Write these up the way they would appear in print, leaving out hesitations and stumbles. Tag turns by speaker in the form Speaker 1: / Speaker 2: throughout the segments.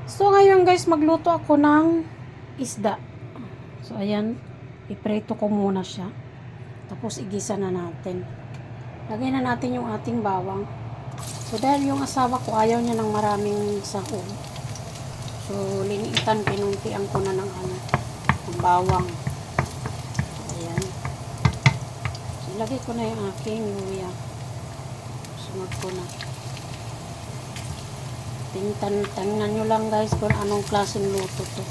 Speaker 1: So ngayon guys, magluto ako ng isda. So ayan, ipreto ko muna siya. Tapos igisa na natin. Lagay na natin yung ating bawang. So dahil yung asawa ko ayaw niya ng maraming sahog. So linitan, pinuntian ko na ng bawang. So ayan. So ilagay ko na yung aking luya. Sunod ko na. Tingnan nyo lang guys kung anong klaseng luto to.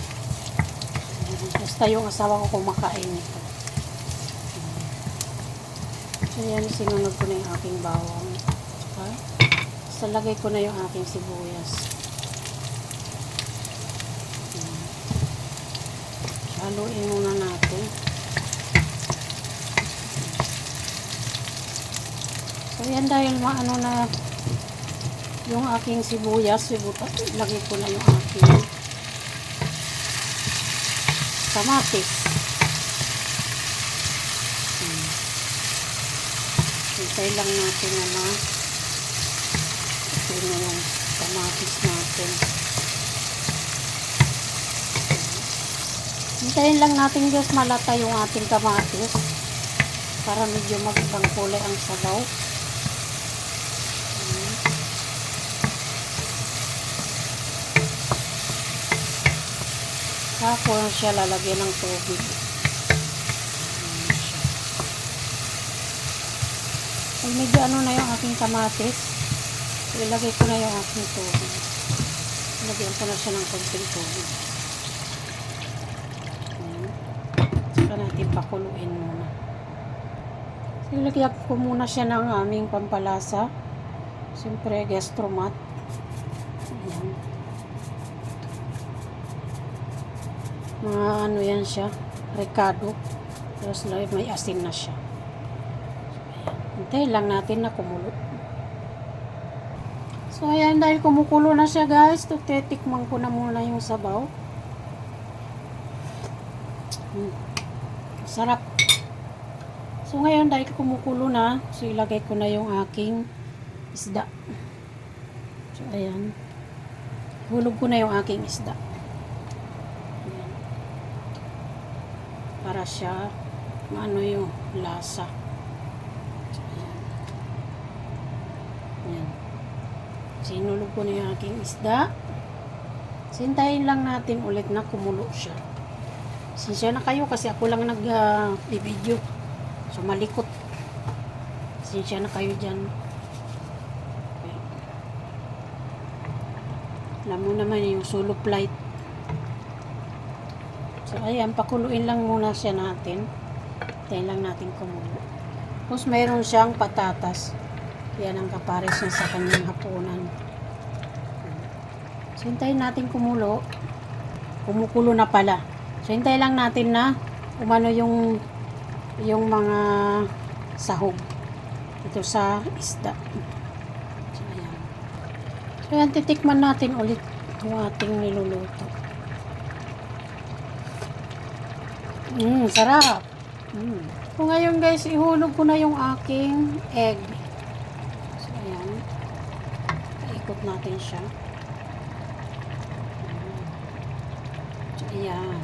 Speaker 1: Basta yung asawa ko kumakain ito. So yan, sinunod ko na yung aking bawang. Okay? So lagay ko na yung aking sibuyas. Haluin muna natin. So yan, dahil maano na yung aking sibuyas, lagay ko na yung aking kamatis. Hintay lang natin na ito na yung kamatis natin. Hintayin lang natin guys malata yung ating kamatis para medyo magandang kulay ang sabaw. Tapos siya lalagyan ng tubig. Ay medyo ano na yung aking kamatis. Ilagay ko na yung aking tubig. Ilagyan ko na siya ng konting tubig. Saka natin pakuluin muna. Ilagyan ko muna siya ng aming pampalasa. Siyempre gastromat. Ayan. Mga ano yan siya, ricado. Tapos may asin na siya. Hintayin lang natin na kumulo. So ayan, dahil kumukulo na siya guys, titikman ko na muna yung sabaw. Sarap. So ngayon, dahil kumukulo na, so ilagay ko na yung aking isda. So ayan, hulog ko na yung aking isda. Para siya maano yung lasa. Ayan. Sinulog ko na yung aking isda. Sintayin lang natin ulit na kumulo siya. Sinsya na kayo kasi ako lang nag-video. So malikot. Sinsya na kayo dyan. Okay. Alam mo naman yung solo flight. So, ayan, pakuluin lang muna siya natin. Tayo lang natin kumulo. Tapos, mayroon siyang patatas. Yan ang kapares niya sa kanyang hapunan. So, hintayin natin kumulo. Kumukulo na pala. So, hintayin lang natin na umano yung mga sahog. Ito sa isda. So, ayan. So, ayan, titikman natin ulit yung ating niluluto. Sarap. So ngayon guys, ihulog ko na yung aking egg. So ayan. Paikot natin siya. So ayan.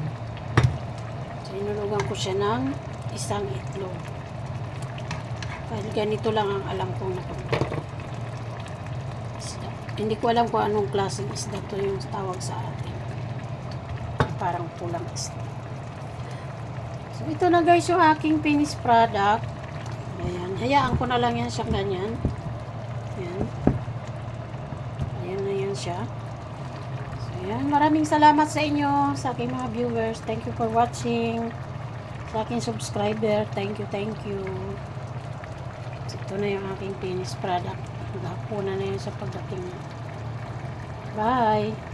Speaker 1: So inulugan ko siya ng isang itlog. Dahil ganito lang ang alam kong napagluto. Hindi ko alam kung anong klaseng isda to yung tawag sa atin. Parang pulang isda. So, ito na guys yung aking finished product. Ayan. Hayaan ko na lang yan siyang ganyan. Ayan. Ayan na yan siya. So, ayan. Maraming salamat sa inyo, sa aking mga viewers. Thank you for watching. Sa aking subscriber. Thank you, thank you. So, ito na yung aking finished product. Maghapunan na yan sa pagdating. Bye!